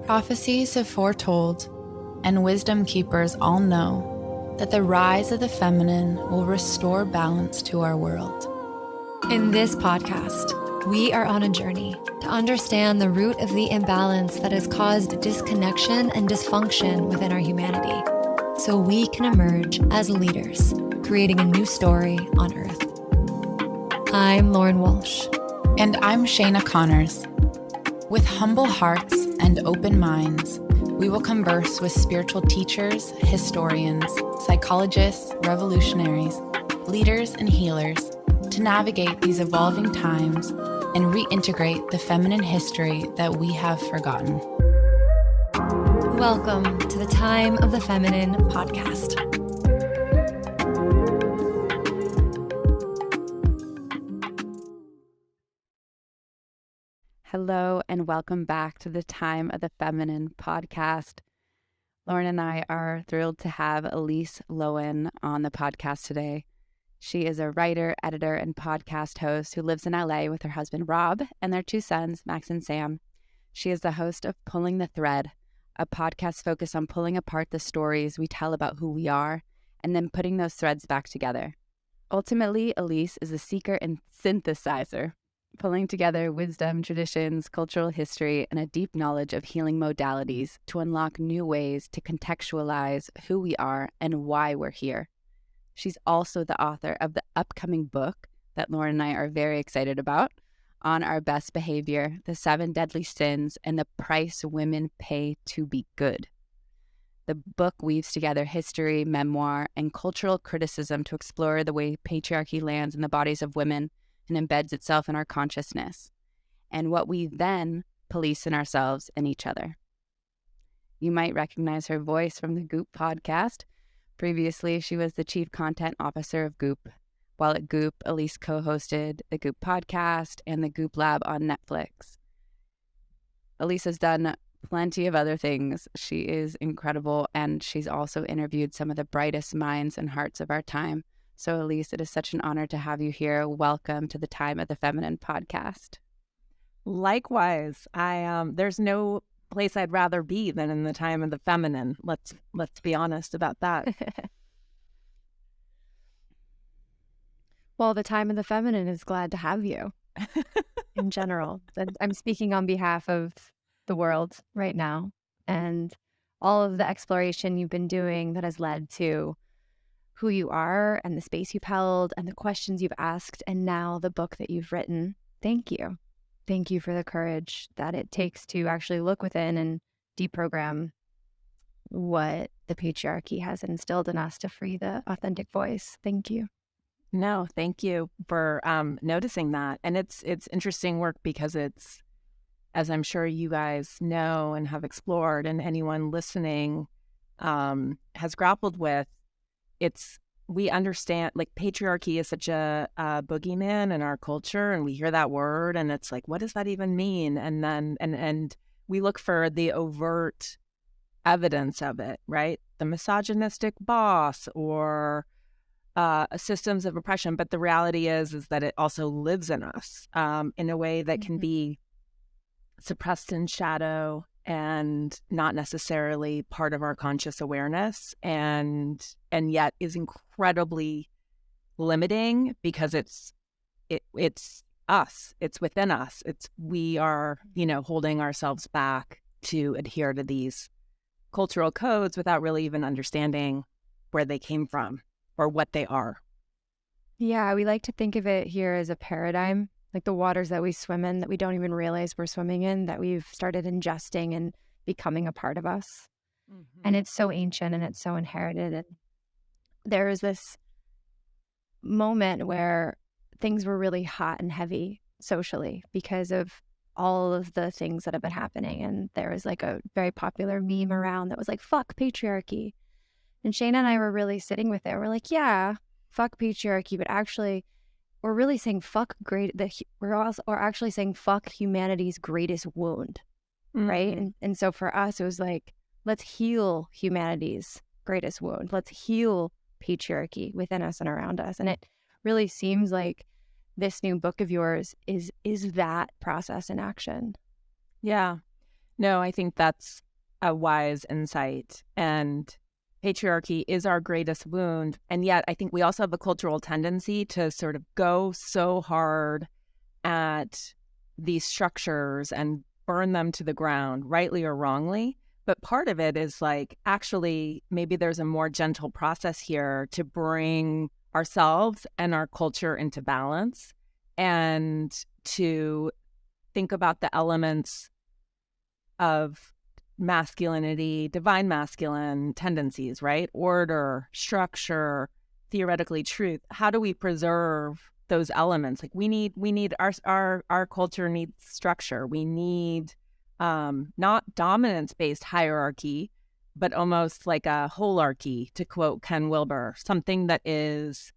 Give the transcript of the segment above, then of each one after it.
Prophecies have foretold, and wisdom keepers all know, that the rise of the feminine will restore balance to our world. In this podcast, we are on a journey to understand the root of the imbalance that has caused disconnection and dysfunction within our humanity, so we can emerge as leaders, creating a new story on Earth. I'm Lauren Walsh. And I'm Shayna Connors. With humble hearts and open minds, we will converse with spiritual teachers, historians, psychologists, revolutionaries, leaders, and healers to navigate these evolving times and reintegrate the feminine history that we have forgotten. Welcome to the Time of the Feminine podcast. Hello and welcome back to the Time of the Feminine podcast. Lauren and I are thrilled to have Elise Loehnen on the podcast today. She is a writer, editor, and podcast host who lives in LA with her husband Rob and their two sons, Max and Sam. She is the host of Pulling the Thread, a podcast focused on pulling apart the stories we tell about who we are and then putting those threads back together. Ultimately, Elise is a seeker and synthesizer, pulling together wisdom, traditions, cultural history, and a deep knowledge of healing modalities to unlock new ways to contextualize who we are and why we're here. She's also the author of the upcoming book that Lauren and I are very excited about, On Our Best Behavior, The 7 Deadly Sins, and the Price Women Pay to Be Good. The book weaves together history, memoir, and cultural criticism to explore the way patriarchy lands in the bodies of women and embeds itself in our consciousness, and what we then police in ourselves and each other. You might recognize her voice from the Goop podcast. Previously, she was the chief content officer of Goop. While at Goop, Elise co-hosted the Goop podcast and the Goop Lab on Netflix. Elise has done plenty of other things. She is incredible, and she's also interviewed some of the brightest minds and hearts of our time. So, Elise, it is such an honor to have you here. Welcome to the Time of the Feminine podcast. Likewise, there's no place I'd rather be than in the Time of the Feminine. Let's be honest about that. Well, the Time of the Feminine is glad to have you in general. I'm speaking on behalf of the world right now, and all of the exploration you've been doing that has led to who you are and the space you've held and the questions you've asked, and now the book that you've written. Thank you. Thank you for the courage that it takes to actually look within and deprogram what the patriarchy has instilled in us to free the authentic voice. Thank you. No, thank you for noticing that. And it's interesting work because it's, as I'm sure you guys know and have explored, and anyone listening has grappled with, we understand, like, patriarchy is such a boogeyman in our culture, and we hear that word and it's like, what does that even mean? And then and we look for the overt evidence of it, right? The misogynistic boss or systems of oppression. But the reality is that it also lives in us in a way that can be suppressed in shadow and not necessarily part of our conscious awareness, and yet is incredibly limiting because it's us, it's within us, we are, holding ourselves back to adhere to these cultural codes without really even understanding where they came from or what they are. Yeah, we like to think of it here as a paradigm, like the waters that we swim in that we don't even realize we're swimming in, that we've started ingesting and becoming a part of us. Mm-hmm. And it's so ancient and it's so inherited. And there is this moment where things were really hot and heavy socially because of all of the things that have been happening. And there was like a very popular meme around that was like, fuck patriarchy. And Shayna and I were really sitting with it. We're like, yeah, fuck patriarchy, but actually we're really saying we're actually saying fuck humanity's greatest wound, right? And so for us, it was like, let's heal humanity's greatest wound. Let's heal patriarchy within us and around us. And it really seems like this new book of yours is that process in action. Yeah. No, I think that's a wise insight. And patriarchy is our greatest wound. And yet I think we also have a cultural tendency to sort of go so hard at these structures and burn them to the ground, rightly or wrongly. But part of it is like, actually, maybe there's a more gentle process here to bring ourselves and our culture into balance and to think about the elements of masculinity, divine masculine tendencies, right? Order, structure, theoretically truth. How do we preserve those elements? Like we need our culture needs structure. We need not dominance-based hierarchy, but almost like a holarchy, to quote Ken Wilber, something that is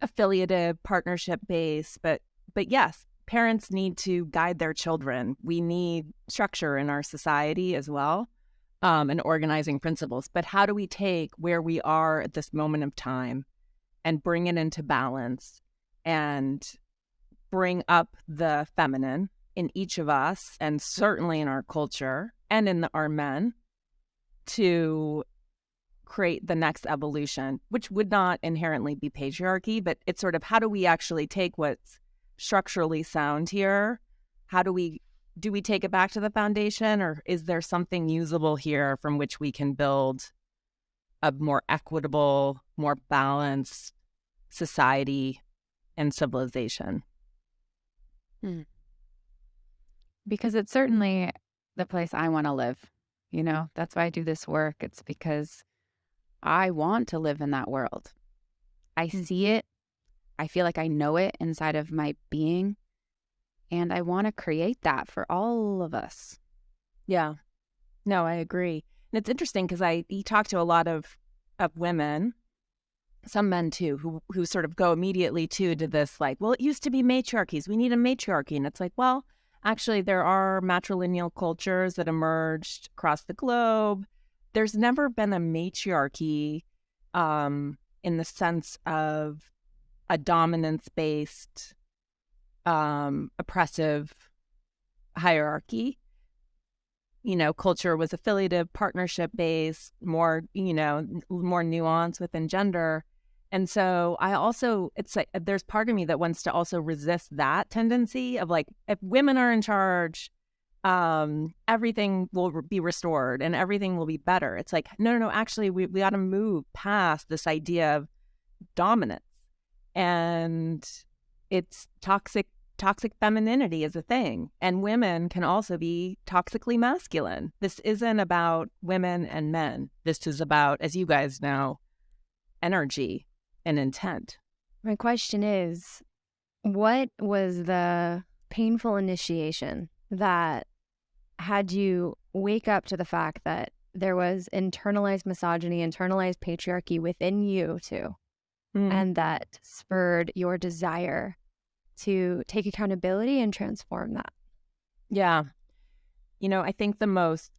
affiliative, partnership-based, but yes, parents need to guide their children. We need structure in our society as well, and organizing principles. But how do we take where we are at this moment of time and bring it into balance and bring up the feminine in each of us, and certainly in our culture and in our men, to create the next evolution, which would not inherently be patriarchy, but it's sort of, how do we actually take what's structurally sound here? How do we take it back to the foundation, or is there something usable here from which we can build a more equitable, more balanced society and civilization? Because it's certainly the place I want to live. You know, that's why I do this work. It's because I want to live in that world. I see it. I feel like I know it inside of my being. And I want to create that for all of us. Yeah. No, I agree. And it's interesting because you talk to a lot of women, some men too, who sort of go immediately to this, like, well, it used to be matriarchies. We need a matriarchy. And it's like, well, actually, there are matrilineal cultures that emerged across the globe. There's never been a matriarchy in the sense of a dominance-based, oppressive hierarchy. You know, culture was affiliative, partnership-based, more, more nuance within gender. And so it's like, there's part of me that wants to also resist that tendency of like, if women are in charge, everything will be restored and everything will be better. It's like, no, actually, we got to move past this idea of dominance. And it's toxic femininity is a thing. And women can also be toxically masculine. This isn't about women and men. This is about, as you guys know, energy and intent. My question is, what was the painful initiation that had you wake up to the fact that there was internalized misogyny, internalized patriarchy within you too, and that spurred your desire to take accountability and transform that? Yeah. I think the most,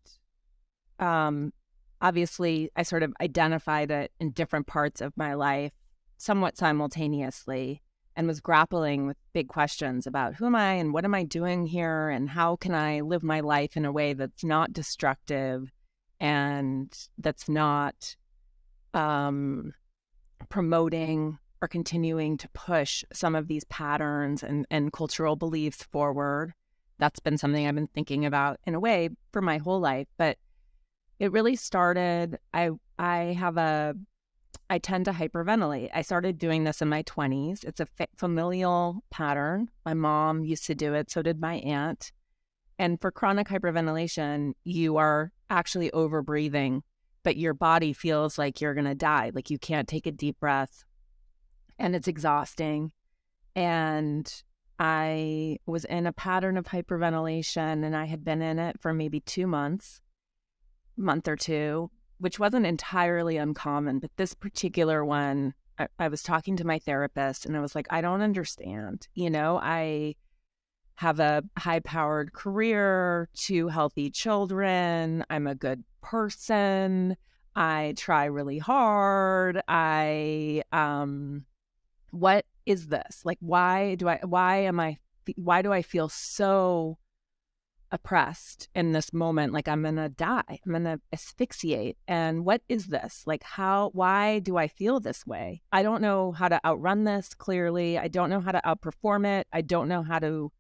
obviously, I sort of identified it in different parts of my life somewhat simultaneously, and was grappling with big questions about who am I and what am I doing here and how can I live my life in a way that's not destructive and that's not promoting or continuing to push some of these patterns and cultural beliefs forward. That's been something I've been thinking about in a way for my whole life. But it really started, I tend to hyperventilate. I started doing this in my 20s. It's a familial pattern. My mom used to do it. So did my aunt. And for chronic hyperventilation, you are actually overbreathing, but your body feels like you're going to die. Like you can't take a deep breath and it's exhausting. And I was in a pattern of hyperventilation and I had been in it for maybe 2 months, month or two, which wasn't entirely uncommon. But this particular one, I was talking to my therapist and I was like, I don't understand. I have a high-powered career, 2 healthy children. I'm a good person. I try really hard. What is this? Like, why do I feel so oppressed in this moment, like I'm gonna die, I'm gonna asphyxiate. And what is this? Like, why do I feel this way? I don't know how to outrun this clearly. I don't know how to outperform it. I don't know how to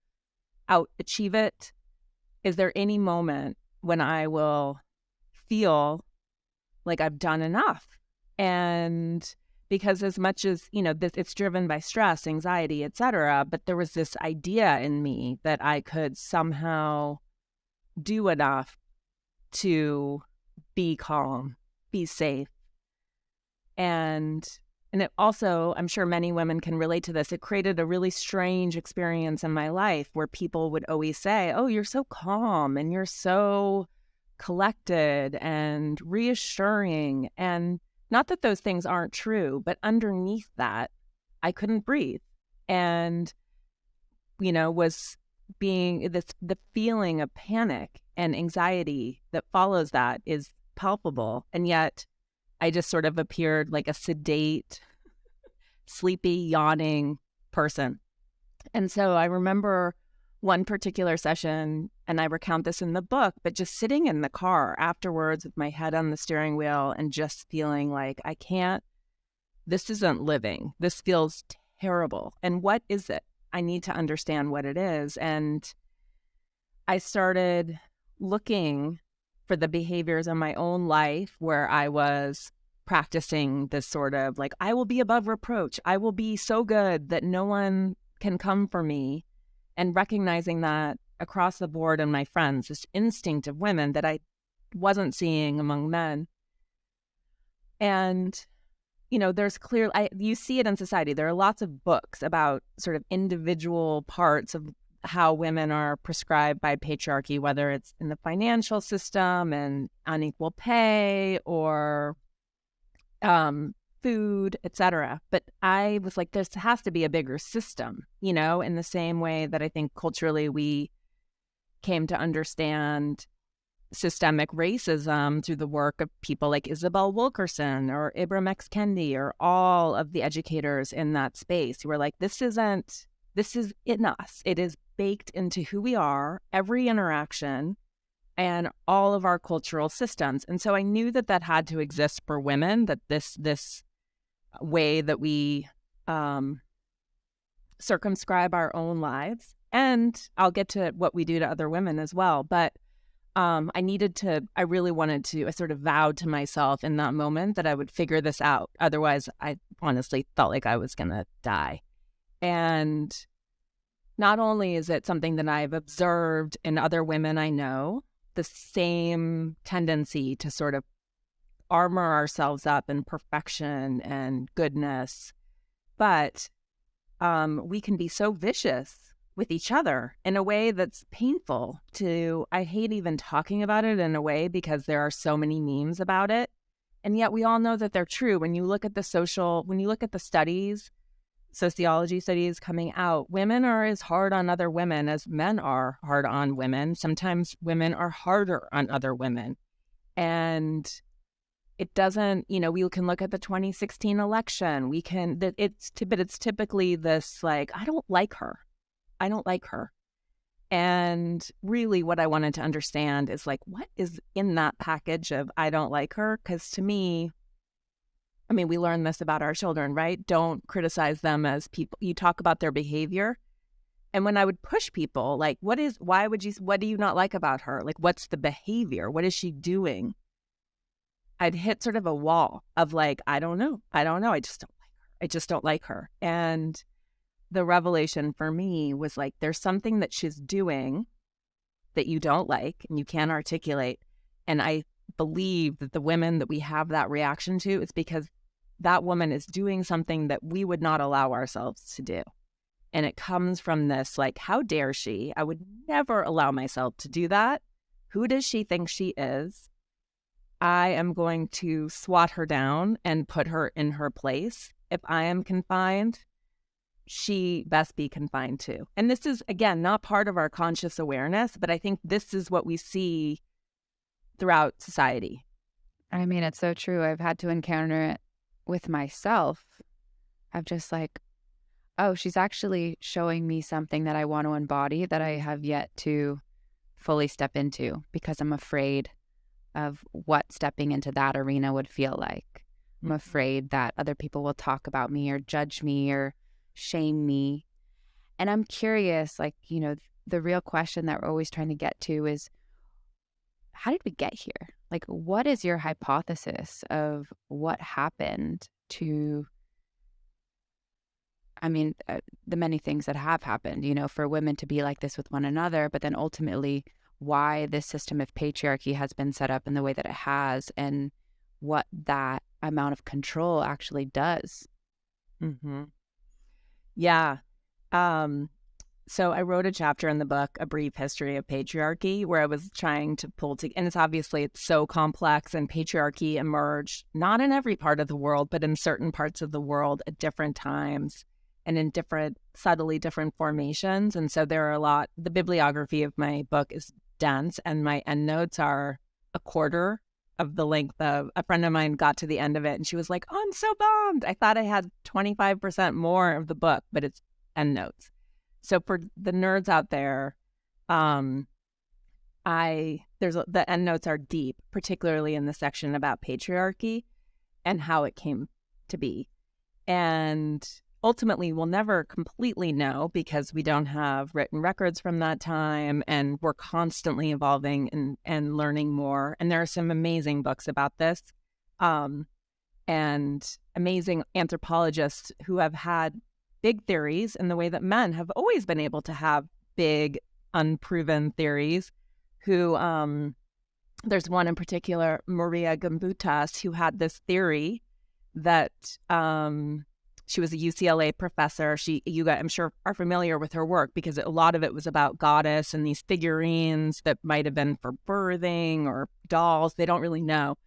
outachieve it. Is there any moment when I will feel like I've done enough? And because as much as, it's driven by stress, anxiety, etc., but there was this idea in me that I could somehow do enough to be calm, be safe. And it also, I'm sure many women can relate to this, it created a really strange experience in my life where people would always say, oh, you're so calm and you're so collected and reassuring. And not that those things aren't true, but underneath that, I couldn't breathe. And, was being the feeling of panic and anxiety that follows that is palpable. And yet I just sort of appeared like a sedate, sleepy, yawning person. And so I remember one particular session, and I recount this in the book, but just sitting in the car afterwards with my head on the steering wheel and just feeling like this isn't living. This feels terrible. And what is it? I need to understand what it is. And I started looking for the behaviors in my own life where I was practicing this sort of like, I will be above reproach. I will be so good that no one can come for me. And recognizing that across the board in my friends, this instinct of women that I wasn't seeing among men. And, there's you see it in society. There are lots of books about sort of individual parts of how women are prescribed by patriarchy, whether it's in the financial system and unequal pay or food, etc. But I was like, there has to be a bigger system, in the same way that I think culturally we came to understand systemic racism through the work of people like Isabel Wilkerson or Ibram X. Kendi or all of the educators in that space who were like, this is in us. It is baked into who we are, every interaction, and all of our cultural systems. And so I knew that had to exist for women, that this way that we circumscribe our own lives. And I'll get to what we do to other women as well. But I really wanted to, I sort of vowed to myself in that moment that I would figure this out. Otherwise, I honestly felt like I was going to die. And not only is it something that I've observed in other women I know, the same tendency to sort of armor ourselves up in perfection and goodness, but we can be so vicious with each other in a way that's painful I hate even talking about it in a way because there are so many memes about it. And yet we all know that they're true. When you look at the studies, sociology studies coming out, women are as hard on other women as men are hard on women. Sometimes women are harder on other women. And it doesn't, we can look at the 2016 election. But it's typically this like, I don't like her. And really what I wanted to understand is like, what is in that package of I don't like her? Because to me, we learn this about our children, right? Don't criticize them as people. You talk about their behavior. And when I would push people, like, what do you not like about her? Like, what's the behavior? What is she doing? I'd hit sort of a wall of like, I don't know. I just don't like her. And the revelation for me was like, there's something that she's doing that you don't like and you can't articulate. And I believe that the women that we have that reaction to, it's because that woman is doing something that we would not allow ourselves to do. And it comes from this, like, how dare she? I would never allow myself to do that. Who does she think she is? I am going to swat her down and put her in her place. If I am confined, she best be confined too. And this is, again, not part of our conscious awareness, but I think this is what we see throughout society. It's so true. I've had to encounter it with myself. I'm just like, oh, she's actually showing me something that I want to embody that I have yet to fully step into because I'm afraid of what stepping into that arena would feel like. I'm afraid that other people will talk about me or judge me or shame me. And I'm curious, like, the real question that we're always trying to get to is, how did we get here? Like, what is your hypothesis of what happened to, the many things that have happened, for women to be like this with one another, but then ultimately why this system of patriarchy has been set up in the way that it has and what that amount of control actually does. Mm-hmm. Yeah. So I wrote a chapter in the book, A Brief History of Patriarchy, where I was trying to pull together, and it's so complex, and patriarchy emerged not in every part of the world, but in certain parts of the world at different times and in subtly different formations. And so the bibliography of my book is dense, and my endnotes are a quarter of the length of. A friend of mine got to the end of it and she was like, "Oh, I'm so bummed. I thought I had 25% more of the book," but it's endnotes. So for the nerds out there, the endnotes are deep, particularly in the section about patriarchy and how it came to be. And ultimately, we'll never completely know because we don't have written records from that time, and we're constantly evolving and learning more. And there are some amazing books about this, and amazing anthropologists who have had big theories in the way that men have always been able to have big, unproven theories. There's one in particular, Marija Gimbutas, who had this theory that she was a UCLA professor. You guys, I'm sure, are familiar with her work because a lot of it was about goddess and these figurines that might have been for birthing or dolls. They don't really know.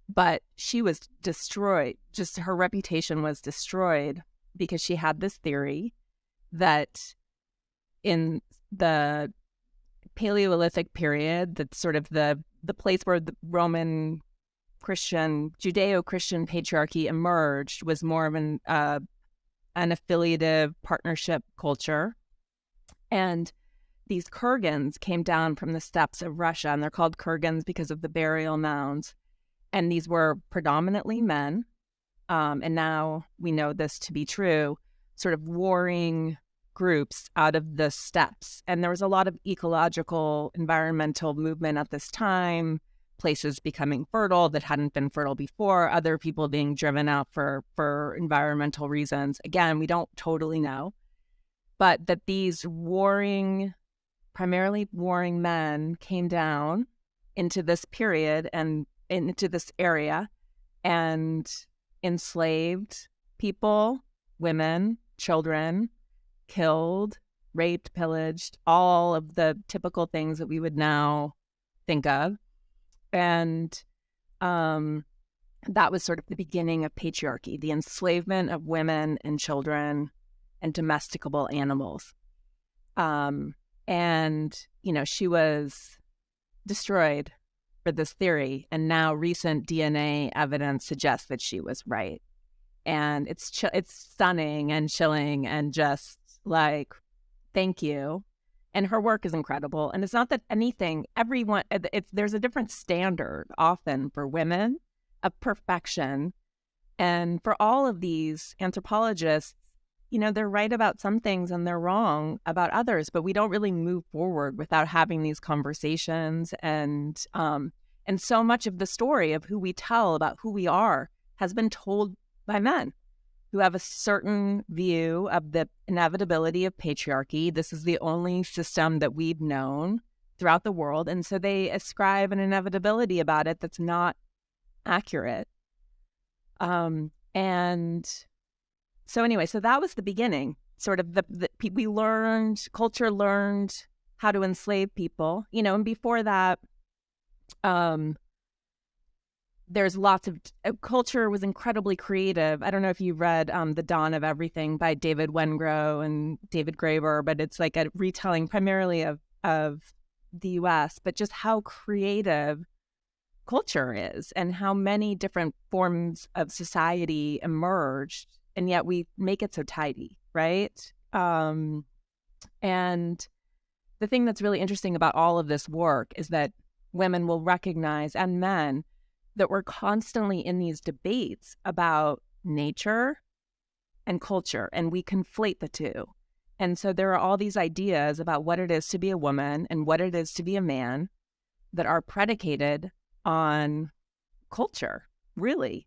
But she was destroyed. Just her reputation was destroyed because she had this theory that in the Paleolithic period, that's sort of the place where the Roman Christian, Judeo-Christian patriarchy emerged, was more of an affiliative partnership culture. And these Kurgans came down from the steppes of Russia, and they're called Kurgans because of the burial mounds. And these were predominantly men, and now we know this to be true, sort of warring groups out of the steppes. And there was a lot of ecological, environmental movement at this time, places becoming fertile that hadn't been fertile before, other people being driven out for environmental reasons. Again, we don't totally know. But that these primarily warring men came down into this period and into this area and enslaved people, women, children, killed, raped, pillaged, all of the typical things that we would now think of. And that was sort of the beginning of patriarchy, the enslavement of women and children and domesticable animals. And, she was destroyed for this theory. And now recent DNA evidence suggests that she was right. And it's stunning and chilling and just like, thank you. And her work is incredible. And it's not that there's a different standard often for women of perfection. And for all of these anthropologists, they're right about some things and they're wrong about others, but we don't really move forward without having these conversations. And so much of the story of who we tell about who we are has been told by men who have a certain view of the inevitability of patriarchy. This is the only system that we've known throughout the world. And so they ascribe an inevitability about it that's not accurate. And so anyway, so that was the beginning. Sort of culture learned how to enslave people, and before that, there's lots of culture was incredibly creative. I don't know if you've read The Dawn of Everything by David Wengrow and David Graeber, but it's like a retelling primarily of the U.S., but just how creative culture is and how many different forms of society emerged, and yet we make it so tidy, right? And the thing that's really interesting about all of this work is that women will recognize, and men, that we're constantly in these debates about nature and culture, and we conflate the two. And so there are all these ideas about what it is to be a woman and what it is to be a man that are predicated on culture, really,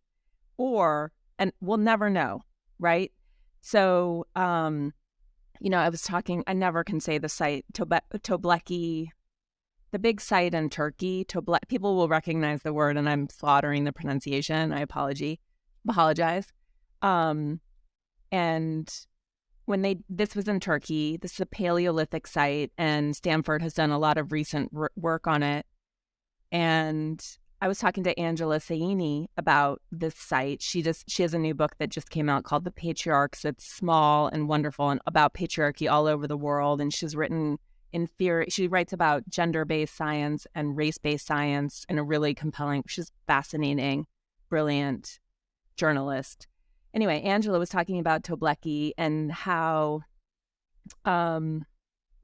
and we'll never know, right? So, I was talking, I never can say the site, Tobleki, the big site in Turkey. People will recognize the word, and I'm slaughtering the pronunciation. I apologize. And this was in Turkey. This is a Paleolithic site, and Stanford has done a lot of recent work on it. And I was talking to Angela Saini about this site. She has a new book that just came out called The Patriarchs. It's small and wonderful and about patriarchy all over the world. And she's written in theory. She writes about gender-based science and race-based science in a really compelling. She's fascinating, brilliant journalist. Anyway, Angela was talking about Tobleki and how when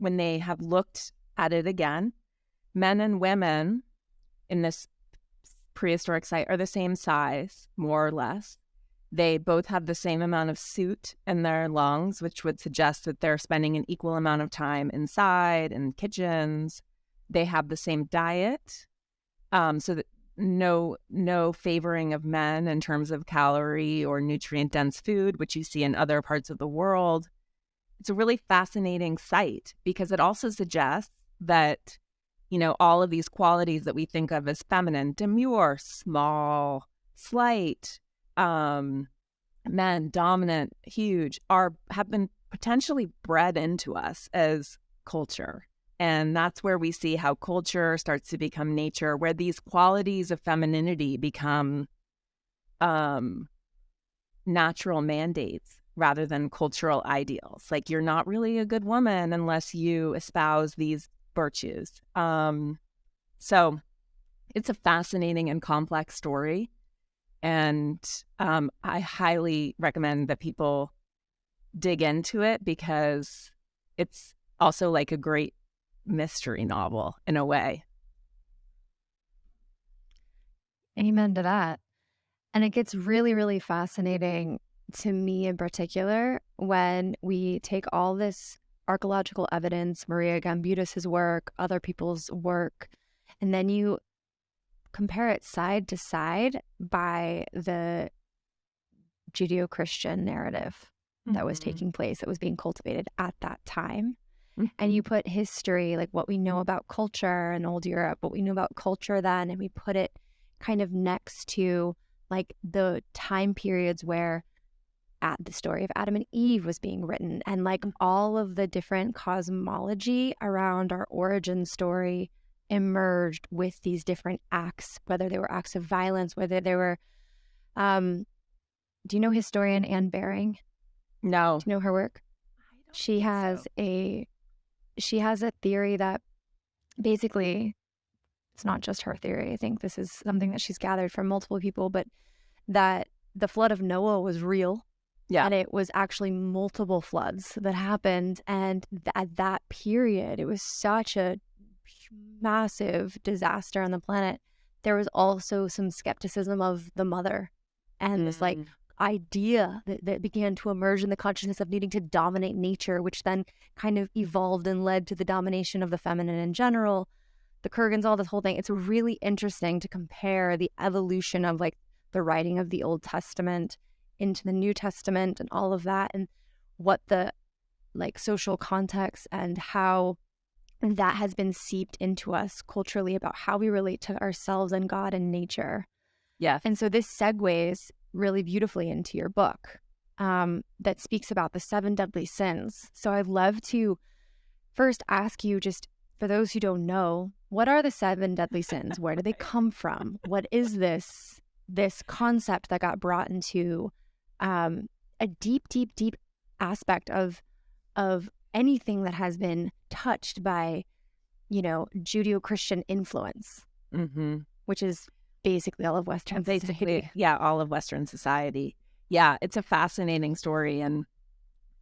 they have looked at it again, men and women in this prehistoric site are the same size, more or less. They both have the same amount of soot in their lungs, which would suggest that they're spending an equal amount of time inside in kitchens. They have the same diet, so that no favoring of men in terms of calorie or nutrient-dense food, which you see in other parts of the world. It's a really fascinating site because it also suggests that all of these qualities that we think of as feminine, demure, small, slight, men, dominant, huge, have been potentially bred into us as culture. And that's where we see how culture starts to become nature, where these qualities of femininity become natural mandates rather than cultural ideals. Like, you're not really a good woman unless you espouse these virtues. So it's a fascinating and complex story. And I highly recommend that people dig into it because it's also like a great mystery novel in a way. Amen to that. And it gets really, really fascinating to me in particular when we take all this archaeological evidence, Marija Gimbutas' work, other people's work, and then you compare it side to side by the Judeo-Christian narrative that was taking place, that was being cultivated at that time. And you put history, like what we know about culture in old Europe, what we know about culture then, and we put it kind of next to like the time periods where the story of Adam and Eve was being written, and like all of the different cosmology around our origin story emerged with these different acts, whether they were acts of violence, whether they were do you know historian Anne Baring? No. Do you know her work? She has a theory that basically, it's not just her theory. I think this is something that she's gathered from multiple people, but that the flood of Noah was real. Yeah. And it was actually multiple floods that happened. And at that period, it was such a massive disaster on the planet. There was also some skepticism of the mother and this like idea that began to emerge in the consciousness of needing to dominate nature, which then kind of evolved and led to the domination of the feminine in general, the Kurgans, all this whole thing. It's really interesting to compare the evolution of like the writing of the Old Testament into the New Testament and all of that, and what the like social context and how that has been seeped into us culturally about how we relate to ourselves and God and nature. Yeah. And so this segues really beautifully into your book that speaks about the 7 deadly sins. So I'd love to first ask you, just for those who don't know, what are the 7 deadly sins? Where do they come from? What is this concept that got brought into a deep aspect of anything that has been touched by, Judeo-Christian influence, which is basically all of Western society. Yeah, all of Western society. Yeah, it's a fascinating story. And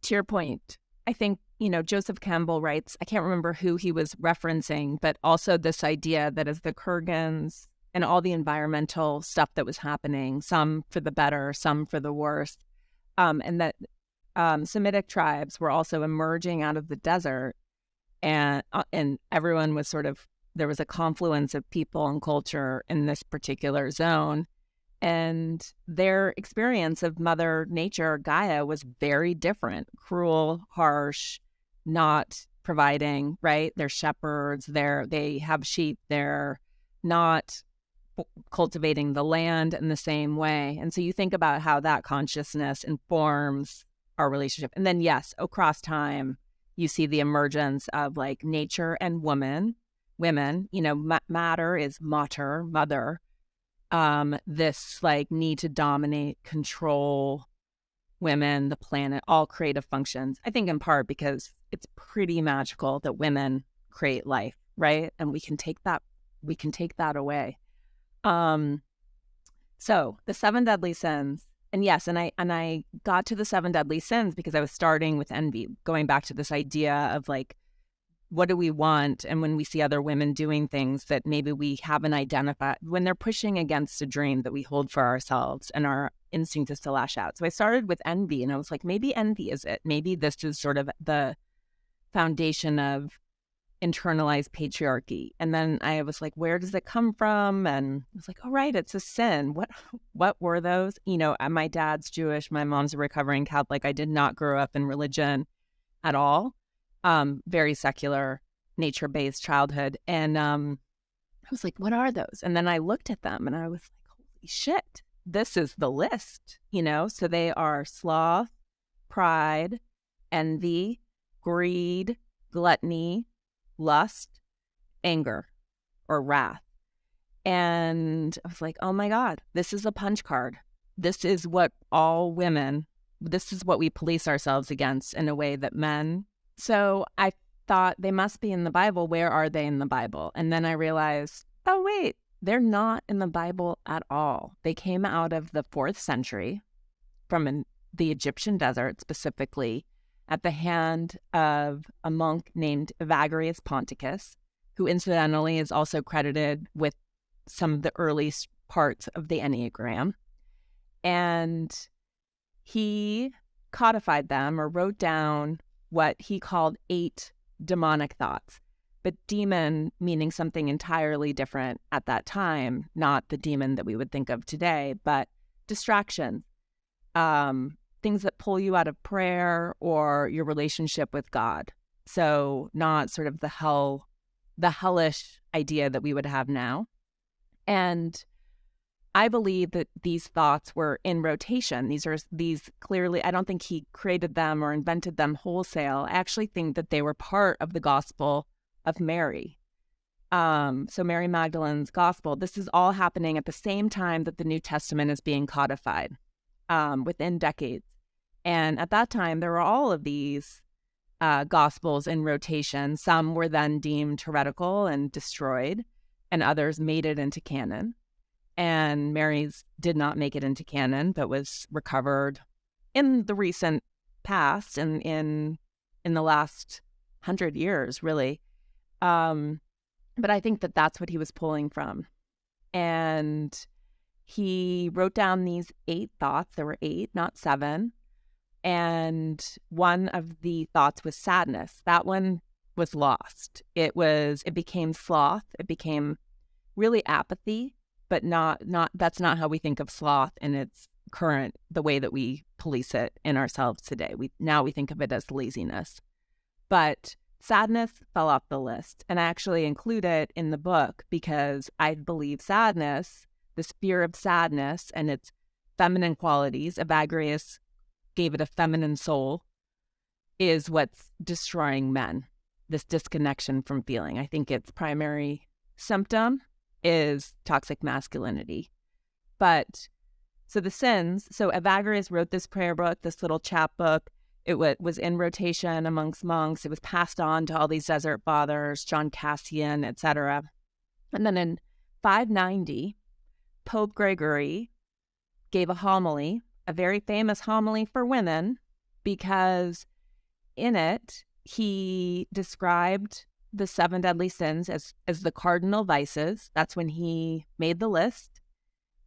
to your point, I think Joseph Campbell writes, I can't remember who he was referencing, but also this idea that as the Kurgans and all the environmental stuff that was happening, some for the better, some for the worse, and that Semitic tribes were also emerging out of the desert, and everyone was there was a confluence of people and culture in this particular zone. And their experience of Mother Nature, Gaia, was very different. Cruel, harsh, not providing, right? They're shepherds, they have sheep, they're not cultivating the land in the same way. And so you think about how that consciousness informs our relationship. And then, yes, across time, you see the emergence of like nature and women, matter is mater, mother. This like need to dominate, control women, the planet, all creative functions. I think in part because it's pretty magical that women create life, right? And we can take that away. So the 7 deadly sins, and yes, and I got to the 7 deadly sins because I was starting with envy, going back to this idea of like, what do we want? And when we see other women doing things that maybe we haven't identified, when they're pushing against a dream that we hold for ourselves, and our instinct is to lash out. So I started with envy, and I was like, maybe envy is it. Maybe this is sort of the foundation of internalized patriarchy. And then I was like, where does it come from? And I was like, oh, right, it's a sin. What were those? My dad's Jewish. My mom's a recovering Catholic. I did not grow up in religion at all. Very secular, nature-based childhood. And I was like, what are those? And then I looked at them and I was like, holy shit, this is the list, So they are sloth, pride, envy, greed, gluttony, lust, anger, or wrath. And I was like, oh my God, this is a punch card. This is what we police ourselves against in a way that men. So I thought they must be in the Bible. Where are they in the Bible? And then I realized, oh, wait, they're not in the Bible at all. They came out of the 4th century from the Egyptian desert, specifically at the hand of a monk named Evagrius Ponticus, who incidentally is also credited with some of the earliest parts of the Enneagram. And he codified them or wrote down what he called 8 demonic thoughts, but demon meaning something entirely different at that time, not the demon that we would think of today, but distractions, things that pull you out of prayer or your relationship with God. So not sort of the hellish idea that we would have now. And I believe that these thoughts were in rotation. These clearly, I don't think he created them or invented them wholesale. I actually think that they were part of the Gospel of Mary. So Mary Magdalene's Gospel, this is all happening at the same time that the New Testament is being codified, within decades. And at that time, there were all of these Gospels in rotation. Some were then deemed heretical and destroyed, and others made it into canon. And Mary's did not make it into canon, but was recovered in the recent past and in the last 100 years, really. But I think that that's what he was pulling from. And he wrote down these 8 thoughts. There were 8, not 7. And one of the thoughts was sadness. That one was lost. It became sloth. It became really apathy. But not that's not how we think of sloth in its the way that we police it in ourselves today. We think of it as laziness. But sadness fell off the list. And I actually include it in the book because I believe sadness, this fear of sadness and its feminine qualities, Evagrius gave it a feminine soul, is what's destroying men, this disconnection from feeling. I think its primary symptom is toxic masculinity. But so the sins, so Evagrius wrote this prayer book, this little chapbook. It was in rotation amongst monks. It was passed on to all these desert fathers, John Cassian, etc. And then in 590, Pope Gregory gave a homily, a very famous homily for women, because in it, he described the 7 deadly sins as the cardinal vices. That's when he made the list.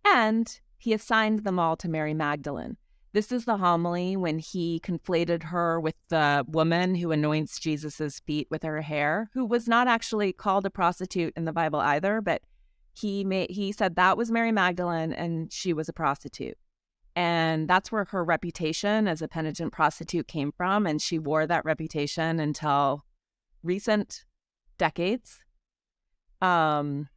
And he assigned them all to Mary Magdalene. This is the homily when he conflated her with the woman who anoints Jesus's feet with her hair, who was not actually called a prostitute in the Bible either, but he said that was Mary Magdalene and she was a prostitute. And that's where her reputation as a penitent prostitute came from. And she wore that reputation until recent decades. And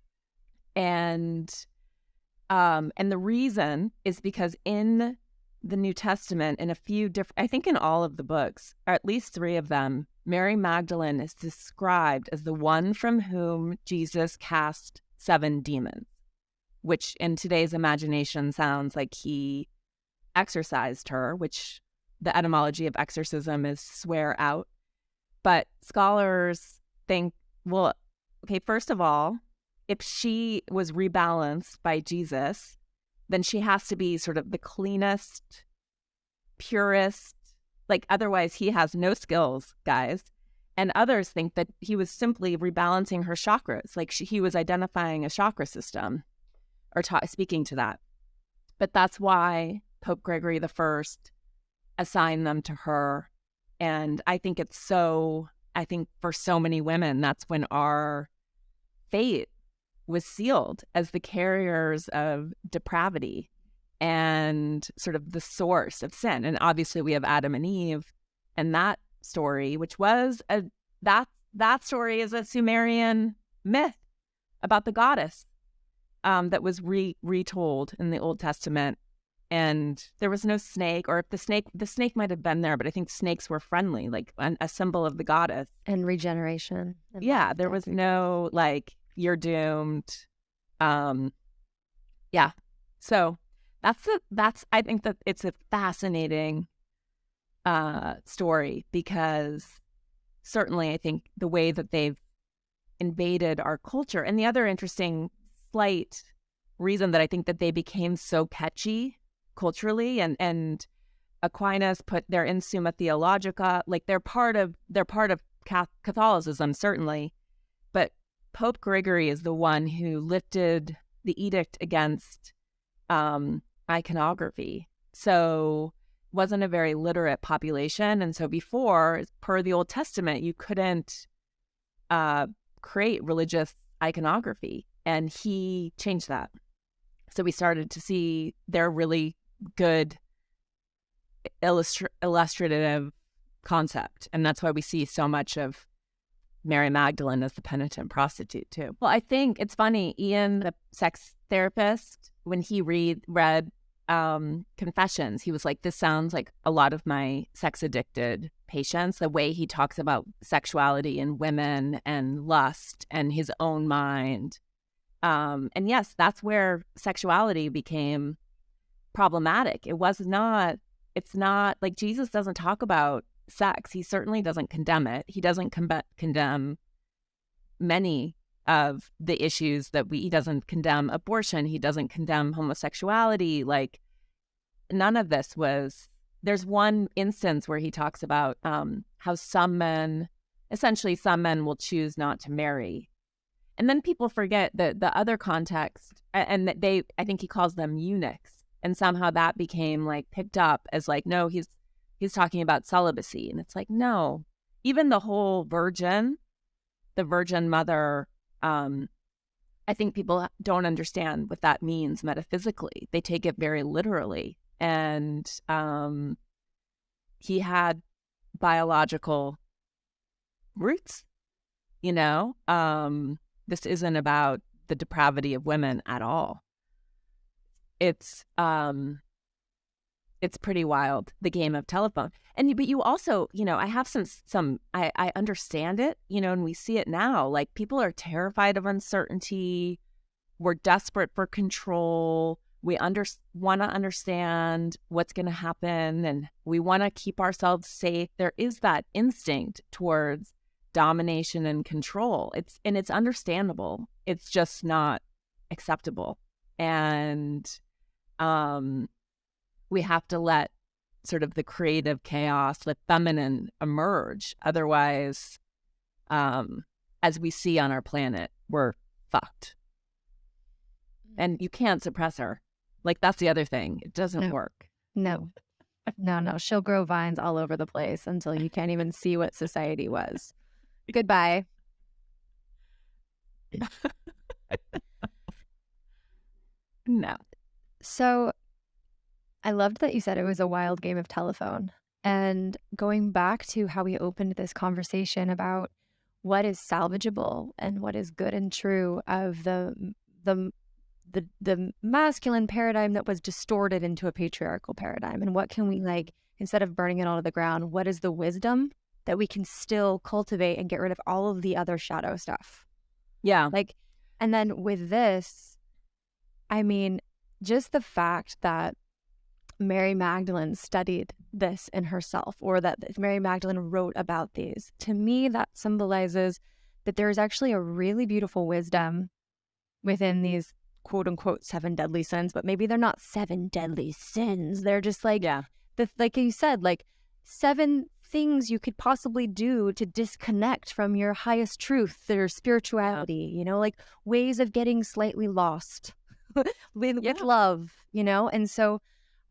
the reason is because in the New Testament, in a few different, I think in all of the books, or at least 3 of them, Mary Magdalene is described as the one from whom Jesus cast 7 demons, which in today's imagination sounds like he exorcised her, which the etymology of exorcism is swear out. But scholars think, well, okay, first of all, if she was rebalanced by Jesus, then she has to be sort of the cleanest, purest, like otherwise he has no skills, guys. And others think that he was simply rebalancing her chakras, like he was identifying a chakra system or speaking to that. But that's why Pope Gregory I assigned them to her. And I think I think for so many women, that's when our fate was sealed as the carriers of depravity and sort of the source of sin. And obviously we have Adam and Eve and that story, which was that story is a Sumerian myth about the goddess that was retold in the Old Testament. And there was no snake, or if the snake might have been there, but I think snakes were friendly, like a symbol of the goddess. And regeneration. Yeah, there was no like, you're doomed. Yeah. So that's I think that it's a fascinating story, because certainly I think the way that they've invaded our culture, and the other interesting slight reason that I think that they became so catchy culturally, and Aquinas put their in Summa Theologica, like they're part of Catholicism, certainly, but Pope Gregory is the one who lifted the edict against iconography. So it wasn't a very literate population, and so before, per the Old Testament, you couldn't create religious iconography, and he changed that. So we started to see their really good illustrative concept. And that's why we see so much of Mary Magdalene as the penitent prostitute too. Well, I think it's funny, Ian, the sex therapist, when he read Confessions, he was like, this sounds like a lot of my sex addicted patients, the way he talks about sexuality and women and lust and his own mind. And yes, that's where sexuality became problematic. It's not like Jesus doesn't talk about sex. He certainly doesn't condemn it. He doesn't condemn many of the issues he doesn't condemn abortion. He doesn't condemn homosexuality. Like, none of this there's one instance where he talks about how some men will choose not to marry. And then people forget the other context, and that I think he calls them eunuchs. And somehow that became like picked up as like, no, he's talking about celibacy. And it's like, no, even the whole the virgin mother, I think people don't understand what that means metaphysically. They take it very literally. And he had biological roots, this isn't about the depravity of women at all. It's pretty wild, the game of telephone. But you also, I have I understand it, and we see it now. Like, people are terrified of uncertainty. We're desperate for control. We want to understand what's going to happen, and we want to keep ourselves safe. There is that instinct towards domination and control. It's understandable. It's just not acceptable. And we have to let sort of the creative chaos, the feminine emerge. Otherwise, as we see on our planet, we're fucked. And you can't suppress her. Like, that's the other thing. It doesn't work. No. She'll grow vines all over the place until you can't even see what society was. Goodbye. No. So I loved that you said it was a wild game of telephone. And going back to how we opened this conversation about what is salvageable and what is good and true of the masculine paradigm that was distorted into a patriarchal paradigm, and what can we, like, instead of burning it all to the ground, what is the wisdom that we can still cultivate and get rid of all of the other shadow stuff? Yeah. Like, and then with this, I mean, just the fact that Mary Magdalene studied this in herself, or that Mary Magdalene wrote about these, to me, that symbolizes that there is actually a really beautiful wisdom within these quote unquote 7 deadly sins, but maybe they're not 7 deadly sins. They're just like, like you said, like 7 things you could possibly do to disconnect from your highest truth, their spirituality, you know, like ways of getting slightly lost with love, you know? And so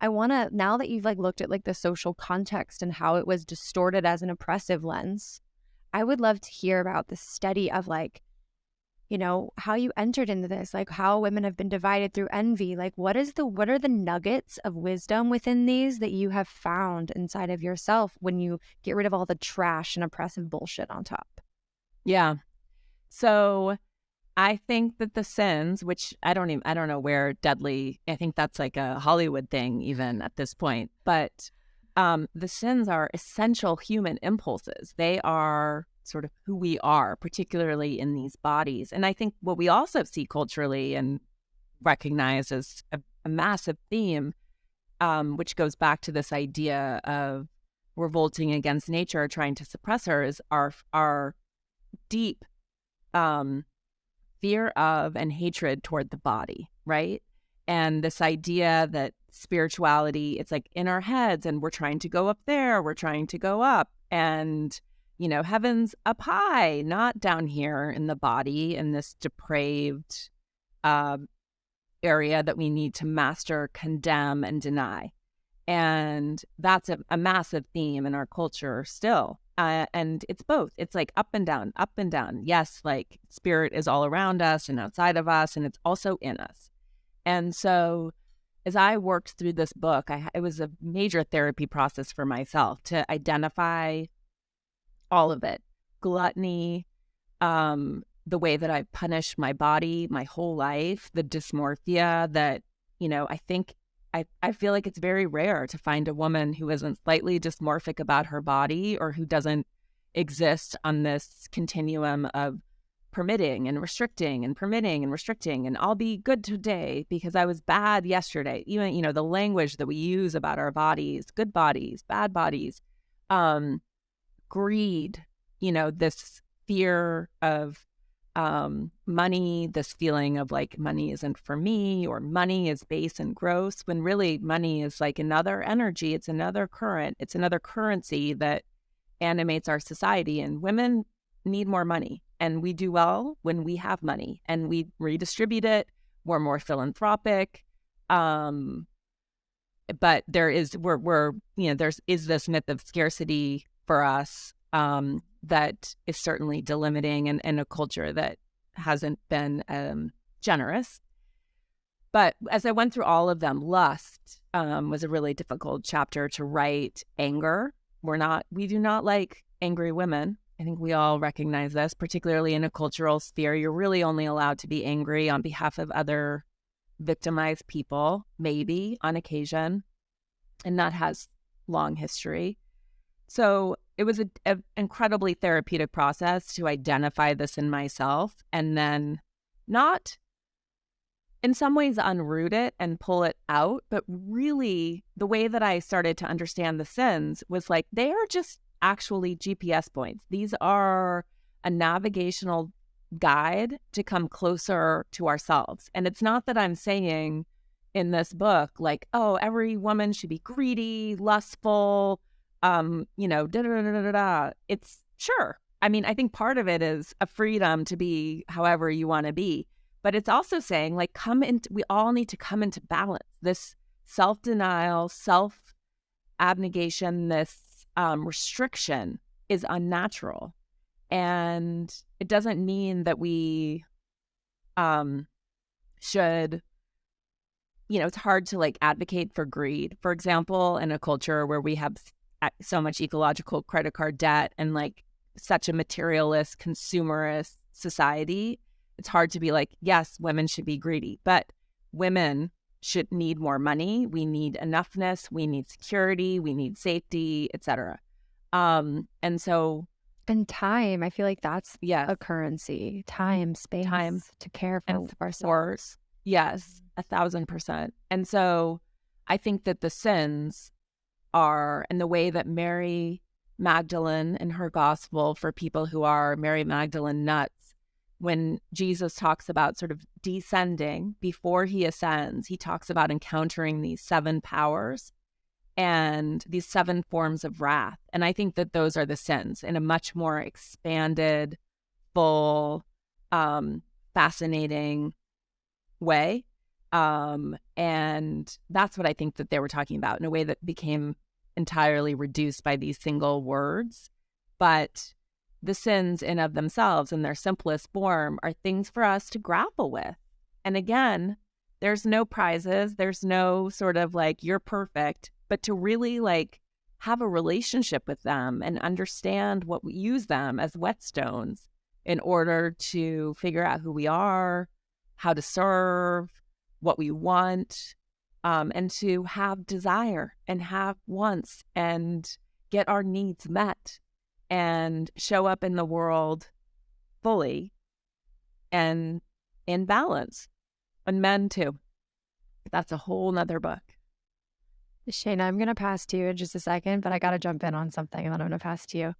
I want to, now that you've like looked at like the social context and how it was distorted as an oppressive lens, I would love to hear about the study of like, you know, how you entered into this, like how women have been divided through envy. Like what are the nuggets of wisdom within these that you have found inside of yourself when you get rid of all the trash and oppressive bullshit on top? Yeah. So I think that the sins, which I don't know where deadly, I think that's like a Hollywood thing even at this point, but the sins are essential human impulses. They are sort of who we are, particularly in these bodies. And I think what we also see culturally and recognize as a massive theme, which goes back to this idea of revolting against nature, trying to suppress her, is our deep fear of and hatred toward the body, right? And this idea that spirituality, it's like in our heads and we're trying to go up there, we're trying to go up, and you know, heaven's up high, not down here in the body, in this depraved area that we need to master, condemn, and deny. And that's a massive theme in our culture still. And it's both. It's like up and down, up and down. Yes, like spirit is all around us and outside of us, and it's also in us. And so as I worked through this book, it was a major therapy process for myself to identify all of it. Gluttony, the way that I punished my body my whole life, the dysmorphia that, you know, I feel like it's very rare to find a woman who isn't slightly dysmorphic about her body, or who doesn't exist on this continuum of permitting and restricting and permitting and restricting, and I'll be good today because I was bad yesterday. Even, you know, the language that we use about our bodies, good bodies, bad bodies, greed, you know, this fear of money, this feeling of like money isn't for me, or money is base and gross, when really money is like another energy, it's another current, it's another currency that animates our society. And women need more money, and we do well when we have money and we redistribute it. We're more philanthropic, but there is this myth of scarcity for us that is certainly delimiting, and in a culture that hasn't been generous. But as I went through all of them, lust was a really difficult chapter to write. Anger, we do not like angry women. I think we all recognize this, particularly in a cultural sphere. You're really only allowed to be angry on behalf of other victimized people, maybe on occasion, and that has long history. So it was an incredibly therapeutic process to identify this in myself, and then not in some ways unroot it and pull it out, but really the way that I started to understand the sins was like, they are just actually GPS points. These are a navigational guide to come closer to ourselves. And it's not that I'm saying, in this book, like, oh, every woman should be greedy, lustful, you know, da da da da da da. It's sure. I mean, I think part of it is a freedom to be however you want to be, but it's also saying like, we all need to come into balance. This self-denial, self-abnegation, this restriction is unnatural. And it doesn't mean that we should, you know, it's hard to like advocate for greed, for example, in a culture where we have so much ecological credit card debt and like such a materialist, consumerist society. It's hard to be like, yes, women should be greedy, but women should need more money. We need enoughness. We need security. We need safety, etc. And time. I feel like that's a currency. Time, space, to care for ourselves. Yes, 1,000%. And so I think that the sins are, and the way that Mary Magdalene in her gospel, for people who are Mary Magdalene nuts, when Jesus talks about sort of descending before he ascends, he talks about encountering these 7 powers and these 7 forms of wrath. And I think that those are the sins in a much more expanded, full, fascinating way. And that's what I think that they were talking about in a way that became entirely reduced by these single words. But the sins in of themselves in their simplest form are things for us to grapple with. And again, there's no prizes. There's no sort of like, you're perfect, but to really like have a relationship with them and understand what we use them as whetstones in order to figure out who we are, how to serve, what we want, and to have desire and have wants and get our needs met and show up in the world fully and in balance. And men too. That's a whole nother book. Shayna, I'm going to pass to you in just a second, but I got to jump in on something and then I'm going to pass to you.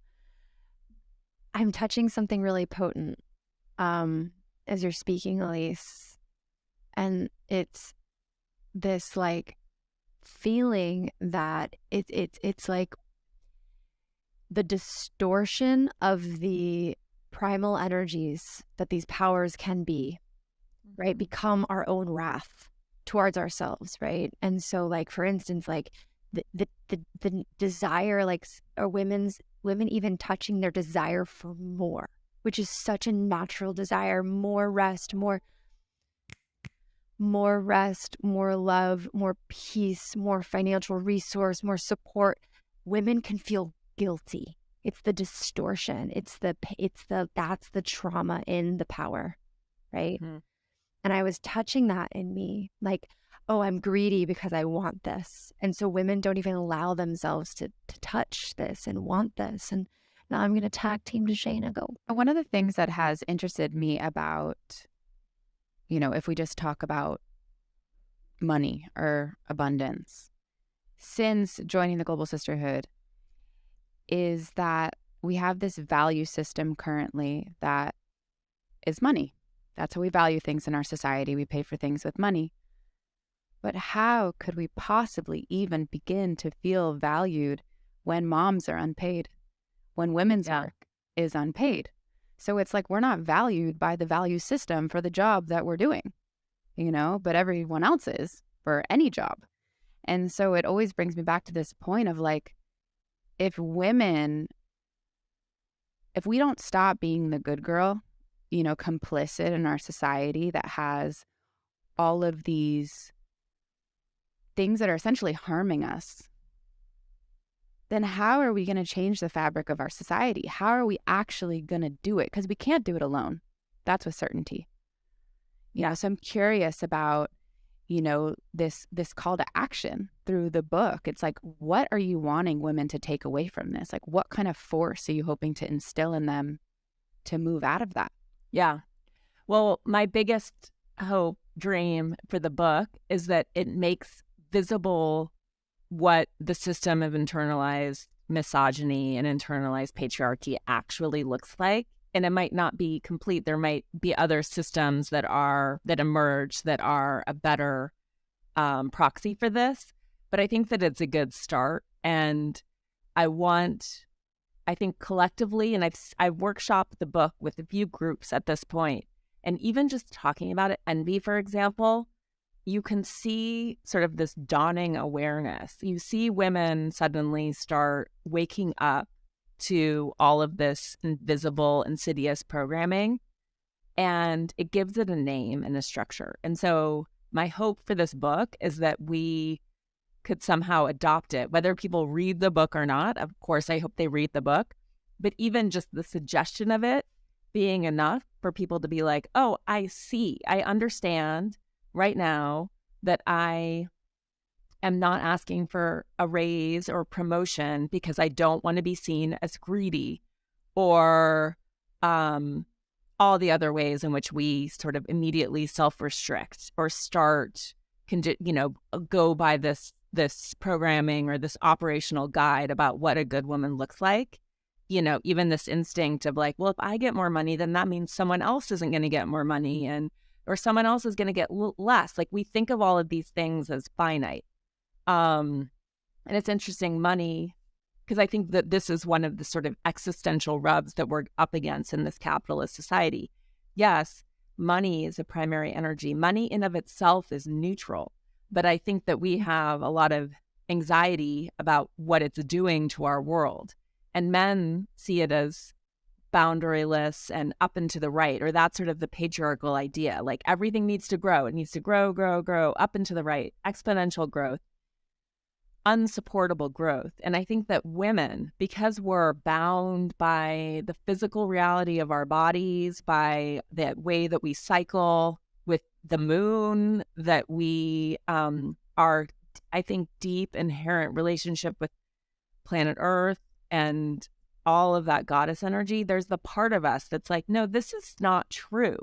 I'm touching something really potent as you're speaking, Elise. And it's this like feeling that it's like the distortion of the primal energies that these powers can be, right, become our own wrath towards ourselves, right? And so like, for instance, like the desire, like, or women even touching their desire for more, which is such a natural desire, more rest, more love, more peace, more financial resource, more support. Women can feel guilty. It's the distortion. That's the trauma in the power, right? Mm-hmm. And I was touching that in me, like, oh, I'm greedy because I want this. And so women don't even allow themselves to touch this and want this. And now I'm going to tag team to Shayna. Go. One of the things that has interested me about, you know, if we just talk about money or abundance, since joining the Global Sisterhood, is that we have this value system currently that is money. That's how we value things in our society. We pay for things with money. But how could we possibly even begin to feel valued when moms are unpaid, when women's work is unpaid? So it's like we're not valued by the value system for the job that we're doing, you know, but everyone else is for any job. And so it always brings me back to this point of like, if we don't stop being the good girl, you know, complicit in our society that has all of these things that are essentially harming us, then how are we going to change the fabric of our society? How are we actually going to do it? Because we can't do it alone. That's with certainty. Yeah. So I'm curious about, you know, this call to action through the book. It's like, what are you wanting women to take away from this? Like, what kind of force are you hoping to instill in them to move out of that? Yeah. Well, my biggest hope, dream for the book is that it makes visible what the system of internalized misogyny and internalized patriarchy actually looks like. And it might not be complete. There might be other systems that emerge that are a better proxy for this, but I think that it's a good start. And I think collectively, and I've workshopped the book with a few groups at this point, and even just talking about it, envy, for example, you can see sort of this dawning awareness. You see women suddenly start waking up to all of this invisible, insidious programming, and it gives it a name and a structure. And so my hope for this book is that we could somehow adopt it, whether people read the book or not. Of course, I hope they read the book, but even just the suggestion of it being enough for people to be like, oh, I see, I understand right now that I am not asking for a raise or promotion because I don't want to be seen as greedy, or all the other ways in which we sort of immediately self-restrict or start, go by this programming or this operational guide about what a good woman looks like. Even this instinct of like, well, if I get more money, then that means someone else isn't going to get more money, or someone else is going to get less. Like, we think of all of these things as finite. And it's interesting, money, because I think that this is one of the sort of existential rubs that we're up against in this capitalist society. Yes, money is a primary energy. Money in of itself is neutral. But I think that we have a lot of anxiety about what it's doing to our world. And men see it as boundaryless and up and to the right, or that's sort of the patriarchal idea. Like, everything needs to grow. It needs to grow, up and to the right, exponential growth, unsupportable growth. And I think that women, because we're bound by the physical reality of our bodies, by the way that we cycle with the moon, that we are, I think, deep inherent relationship with planet Earth and all of that goddess energy, there's the part of us that's like, no, this is not true,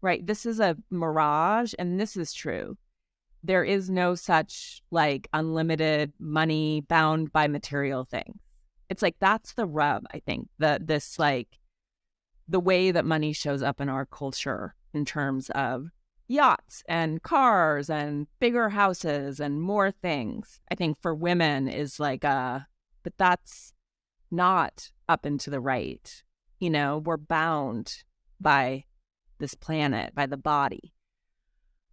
right? This is a mirage, and this is true. There is no such like unlimited money bound by material things. It's like, that's the rub, I think, this like the way that money shows up in our culture in terms of yachts and cars and bigger houses and more things. I think for women is like but that's not up and to the right. We're bound by this planet, by the body.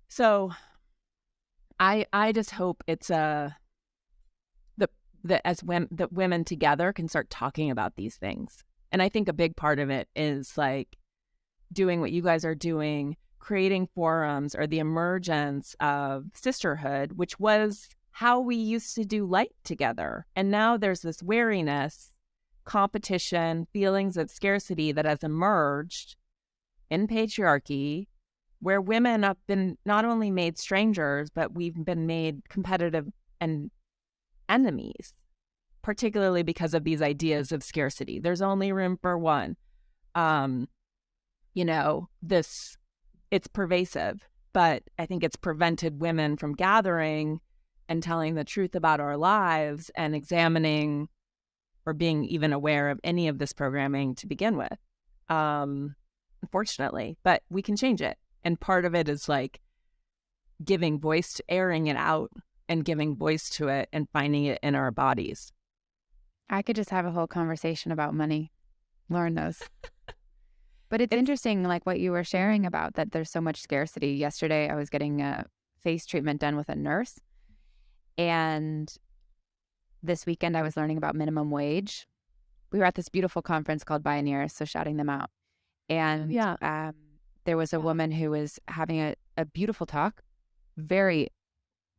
So I just hope it's that women together can start talking about these things. And I think a big part of it is like doing what you guys are doing, creating forums, or the emergence of sisterhood, which was how we used to do life together. And now there's this wariness, competition, feelings of scarcity that has emerged in patriarchy, where women have been not only made strangers, but we've been made competitive and enemies, particularly because of these ideas of scarcity. There's only room for one. It's pervasive, but I think it's prevented women from gathering and telling the truth about our lives and examining or being even aware of any of this programming to begin with, unfortunately. But we can change it. And part of it is like giving voice to airing it out and giving voice to it and finding it in our bodies. I could just have a whole conversation about money. Lauren knows. But it's interesting, like what you were sharing about that there's so much scarcity. Yesterday, I was getting a face treatment done with a nurse. And this weekend, I was learning about minimum wage. We were at this beautiful conference called Pioneers, so shouting them out. And there was a woman who was having a beautiful talk, very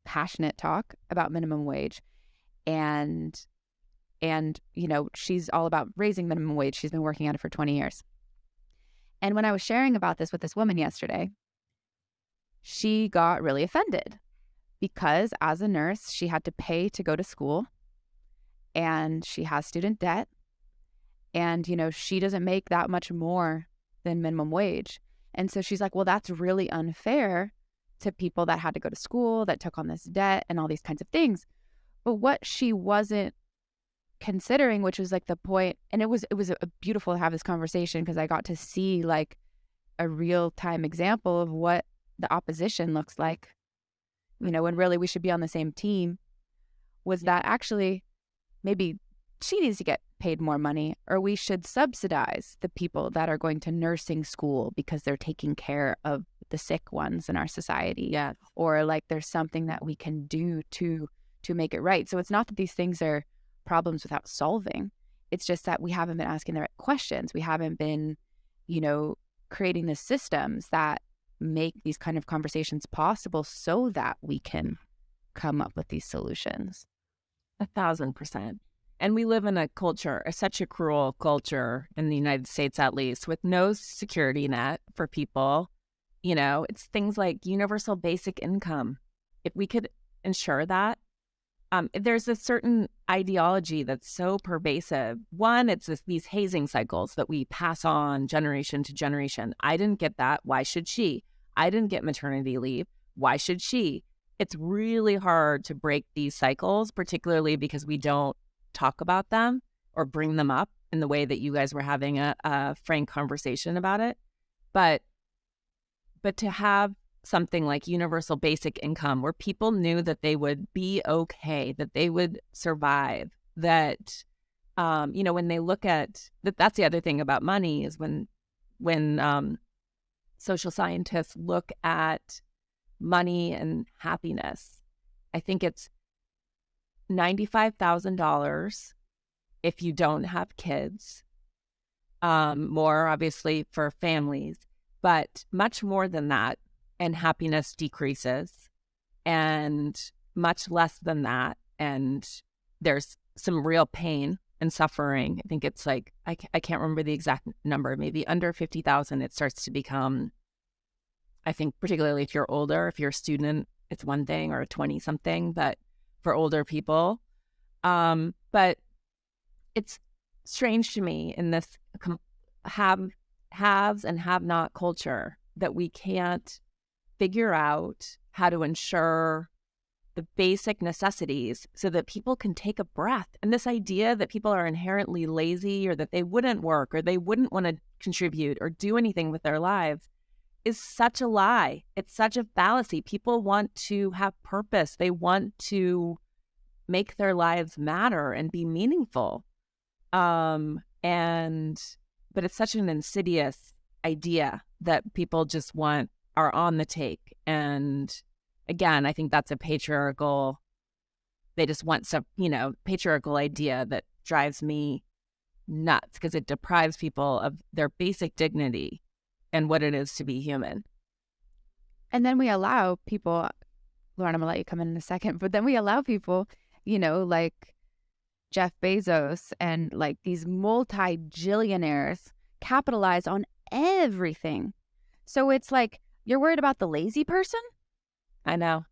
passionate talk about minimum wage. And she's all about raising minimum wage. She's been working at it for 20 years. And when I was sharing about this with this woman yesterday, she got really offended because as a nurse, she had to pay to go to school, and she has student debt, and, she doesn't make that much more than minimum wage. And so she's like, well, that's really unfair to people that had to go to school, that took on this debt and all these kinds of things. But what she wasn't considering, which was like the point, and it was beautiful to have this conversation because I got to see like a real-time example of what the opposition looks like. when really we should be on the same team, was that actually maybe she needs to get paid more money, or we should subsidize the people that are going to nursing school because they're taking care of the sick ones in our society. Yeah. Or like there's something that we can do to make it right. So it's not that these things are problems without solving. It's just that we haven't been asking the right questions. We haven't been, creating the systems that make these kind of conversations possible so that we can come up with these solutions. 1,000%. And we live in a culture, such a cruel culture in the United States, at least, with no security net for people. It's things like universal basic income. If we could ensure that, there's a certain ideology that's so pervasive. One, it's these hazing cycles that we pass on generation to generation. I didn't get that. Why should she? I didn't get maternity leave. Why should she? It's really hard to break these cycles, particularly because we don't talk about them or bring them up in the way that you guys were having a frank conversation about it. But to have something like universal basic income where people knew that they would be okay, that they would survive, that, when they look at that's the other thing about money is when social scientists look at money and happiness, I think it's $95,000 if you don't have kids, more obviously for families, but much more than that, and happiness decreases, and much less than that, and there's some real pain and suffering. I think it's like, I can't remember the exact number, maybe under 50,000 it starts to become, I think particularly if you're older, if you're a student, it's one thing, or a 20-something, but for older people. But it's strange to me in this haves and have not culture that we can't figure out how to ensure the basic necessities so that people can take a breath. And this idea that people are inherently lazy, or that they wouldn't work, or they wouldn't want to contribute or do anything with their lives, is such a lie. It's such a fallacy. People want to have purpose. They want to make their lives matter and be meaningful. But it's such an insidious idea that people just are on the take. And again, I think that's a patriarchal, they just want some, patriarchal idea that drives me nuts, because it deprives people of their basic dignity and what it is to be human. And then we allow people, Lauren, I'm gonna let you come in a second, but then we allow people, like Jeff Bezos and like these multi-jillionaires capitalize on everything. So it's like, you're worried about the lazy person? I know.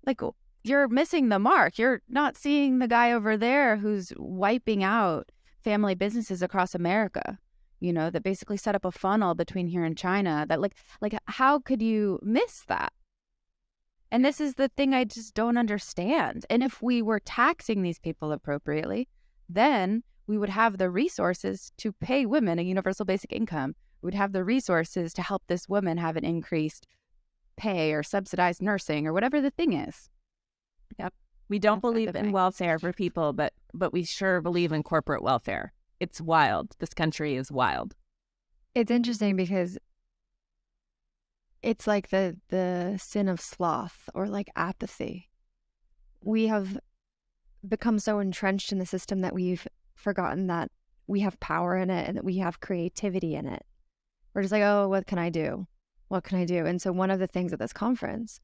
Like, you're missing the mark. You're not seeing the guy over there who's wiping out family businesses across America, that basically set up a funnel between here and China. That like how could you miss that? And this is the thing I just don't understand. And if we were taxing these people appropriately, then we would have the resources to pay women a universal basic income. We would have the resources to help this woman have an increased pay or subsidized nursing or whatever the thing is. Yep. We don't believe in welfare for people, but we sure believe in corporate welfare. It's wild. This country is wild. It's interesting because it's like the sin of sloth, or like apathy. We have become so entrenched in the system that we've forgotten that we have power in it and that we have creativity in it. We're just like, oh, what can I do? What can I do? And so one of the things at this conference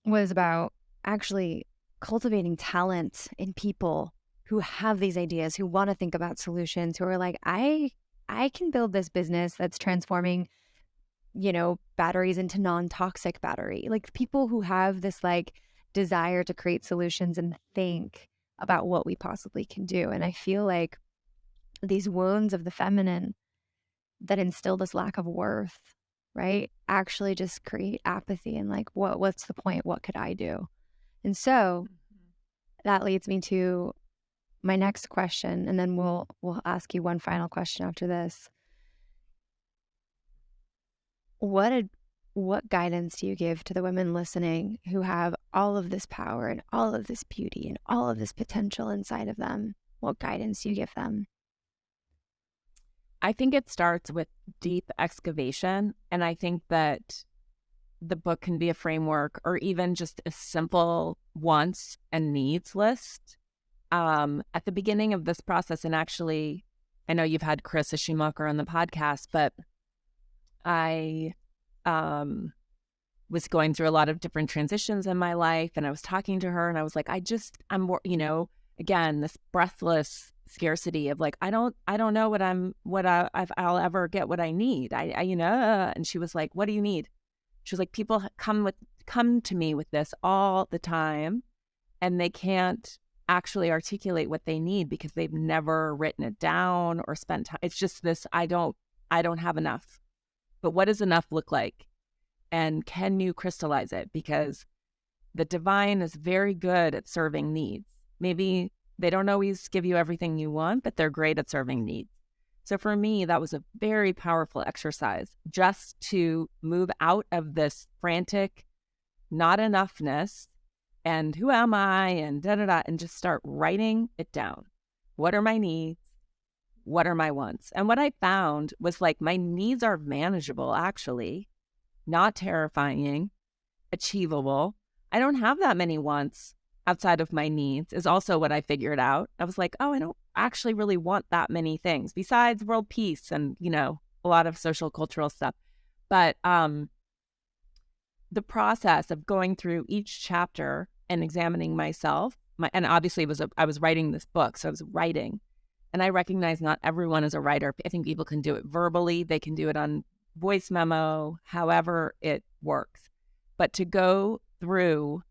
was about actually cultivating talent in people who have these ideas, who want to think about solutions, who are like, I can build this business that's transforming, batteries into non-toxic battery. Like people who have this like desire to create solutions and think about what we possibly can do. And I feel like these wounds of the feminine that instill this lack of worth, right, actually just create apathy and like, what's the point? What could I do? And so that leads me to my next question, and then we'll ask you one final question after this. What what guidance do you give to the women listening who have all of this power and all of this beauty and all of this potential inside of them? What guidance do you give them? I think it starts with deep excavation. And I think that the book can be a framework or even just a simple wants and needs list. At the beginning of this process, and actually, I know you've had Chris Schumacher on the podcast, but I was going through a lot of different transitions in my life, and I was talking to her, and I was like, I'm more, again, this breathless scarcity of like, I don't know I'll ever get what I need. And she was like, what do you need? She was like, people come to me with this all the time, and they can't actually articulate what they need because they've never written it down or spent time. It's just this, I don't have enough. But what does enough look like? And can you crystallize it? Because the divine is very good at serving needs. Maybe they don't always give you everything you want, but they're great at serving needs. So for me, that was a very powerful exercise just to move out of this frantic not enoughness and who am I and da-da-da, and just start writing it down. What are my needs? What are my wants? And what I found was like my needs are manageable, actually, not terrifying, achievable. I don't have that many wants outside of my needs is also what I figured out. I was like, oh, I don't actually really want that many things besides world peace and, a lot of social cultural stuff. But the process of going through each chapter and examining myself, and obviously I was writing this book, so I was writing, and I recognize not everyone is a writer. I think people can do it verbally, they can do it on voice memo, however it works. But to go through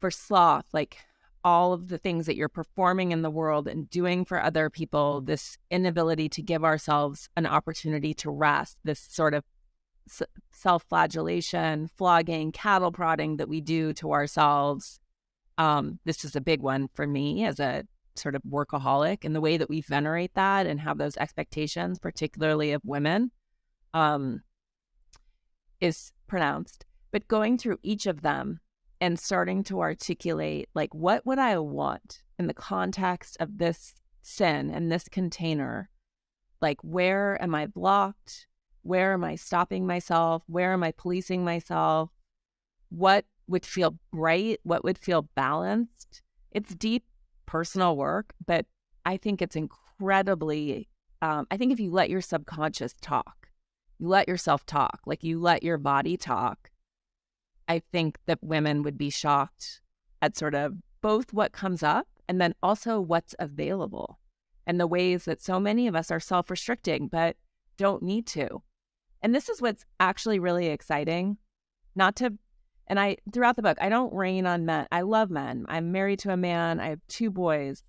for sloth, like all of the things that you're performing in the world and doing for other people, this inability to give ourselves an opportunity to rest, this sort of self-flagellation, flogging, cattle prodding that we do to ourselves. This is a big one for me as a sort of workaholic, and the way that we venerate that and have those expectations, particularly of women, is pronounced. But going through each of them and starting to articulate, like, what would I want in the context of this sin and this container? Like, where am I blocked? Where am I stopping myself? Where am I policing myself? What would feel right? What would feel balanced? It's deep personal work, but I think it's incredibly, I think if you let your subconscious talk, you let yourself talk, like you let your body talk, I think that women would be shocked at sort of both what comes up and then also what's available and the ways that so many of us are self-restricting but don't need to. And this is what's actually really exciting. Throughout the book, I don't rain on men. I love men. I'm married to a man. I have 2 boys.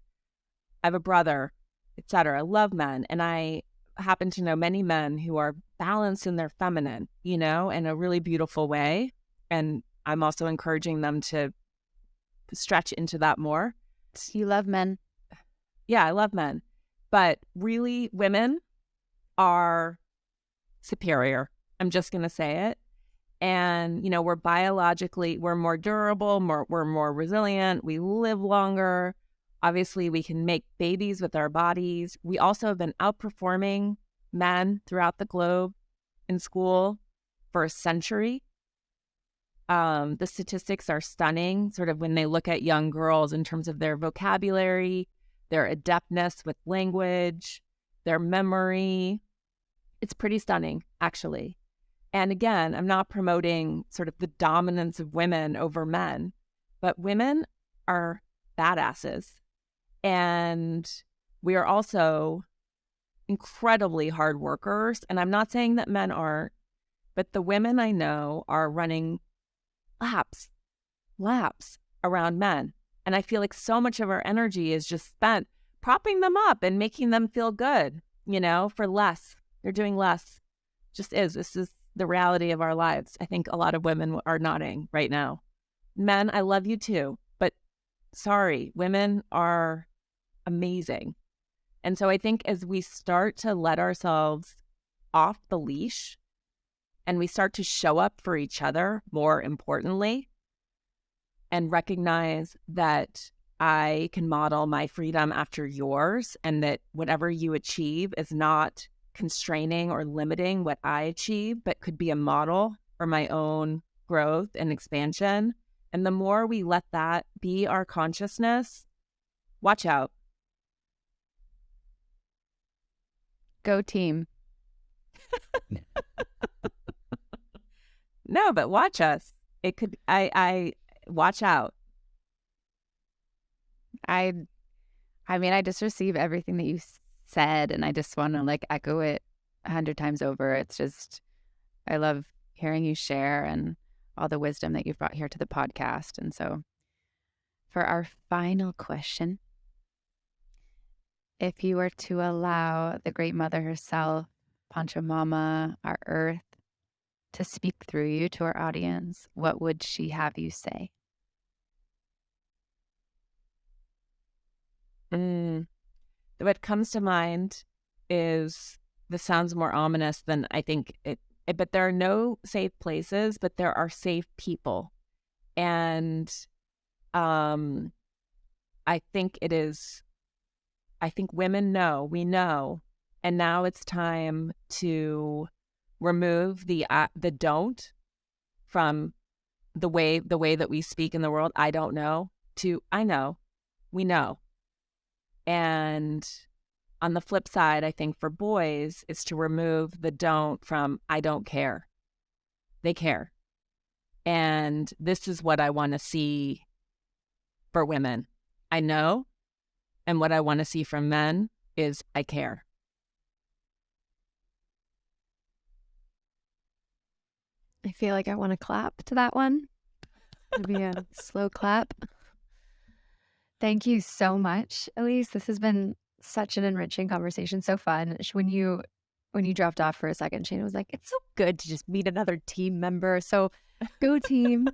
I have a brother, etc. I love men. And I happen to know many men who are balanced in their feminine, in a really beautiful way. And I'm also encouraging them to stretch into that more. You love men. Yeah, I love men. But really, women are superior. I'm just going to say it. And, we're more durable, we're more resilient. We live longer. Obviously, we can make babies with our bodies. We also have been outperforming men throughout the globe in school for a century. The statistics are stunning, sort of when they look at young girls in terms of their vocabulary, their adeptness with language, their memory. It's pretty stunning, actually. And again, I'm not promoting sort of the dominance of women over men, but women are badasses. And we are also incredibly hard workers. And I'm not saying that men aren't, but the women I know are running laps around men. And I feel like so much of our energy is just spent propping them up and making them feel good, for less. They're doing less. Just is. This is the reality of our lives. I think a lot of women are nodding right now. Men, I love you too, but sorry, women are amazing. And so I think as we start to let ourselves off the leash and we start to show up for each other, more importantly, and recognize that I can model my freedom after yours, and that whatever you achieve is not constraining or limiting what I achieve, but could be a model for my own growth and expansion. And the more we let that be our consciousness, watch out. Go team. No, but watch us. It could, I watch out. I mean, I just receive everything that you said, and I just want to like echo it 100 times over. It's just, I love hearing you share and all the wisdom that you've brought here to the podcast. And so for our final question, if you were to allow the great mother herself, Pachamama, our earth, to speak through you to our audience, what would she have you say? What comes to mind is, this sounds more ominous than I think it, but there are no safe places, but there are safe people. And I think women know, we know, and now it's time to remove the don't from the way that we speak in the world. I don't know, to I know, we know. And on the flip side, I think for boys, is to remove the don't from I don't care. They care. And this is what I want to see for women. I know. And what I want to see from men is I care. I feel like I want to clap to that one. It'll be a slow clap. Thank you so much, Elise. This has been such an enriching conversation. So fun. When you dropped off for a second, Shana was like, it's so good to just meet another team member. So go team.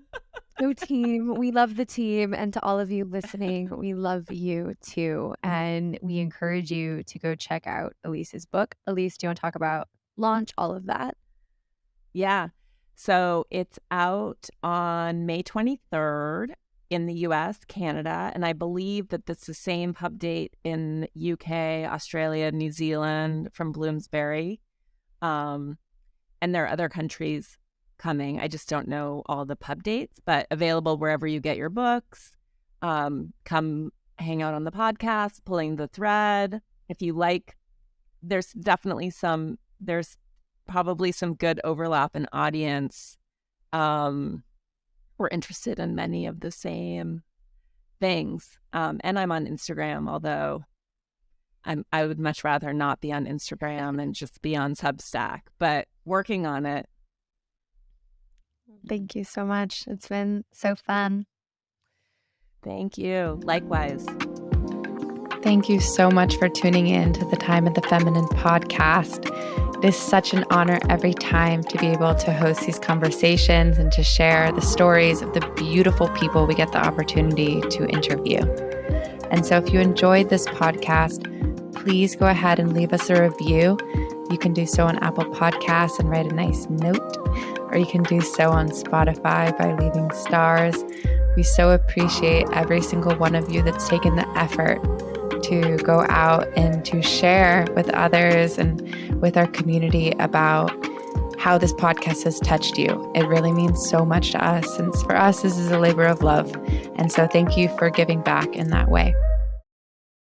Go team. We love the team. And to all of you listening, we love you too. And we encourage you to go check out Elise's book. Elise, do you want to talk about launch, all of that? Yeah. So it's out on May 23rd. In the US, Canada, and I believe that that's the same pub date in UK, Australia, New Zealand from Bloomsbury. And there are other countries coming. I just don't know all the pub dates, but available wherever you get your books. Come hang out on the podcast, Pulling the Thread. If you like, there's probably some good overlap in audience. We're interested in many of the same things. And I'm on Instagram, although I would much rather not be on Instagram and just be on Substack, but working on it. Thank you so much. It's been so fun. Thank you. Likewise. Thank you so much for tuning in to the Time of the Feminine podcast. It is such an honor every time to be able to host these conversations and to share the stories of the beautiful people we get the opportunity to interview. And so if you enjoyed this podcast, please go ahead and leave us a review. You can do so on Apple Podcasts and write a nice note, or you can do so on Spotify by leaving stars. We so appreciate every single one of you that's taken the effort to go out and to share with others and with our community about how this podcast has touched you. It really means so much to us, since for us, this is a labor of love. And so thank you for giving back in that way.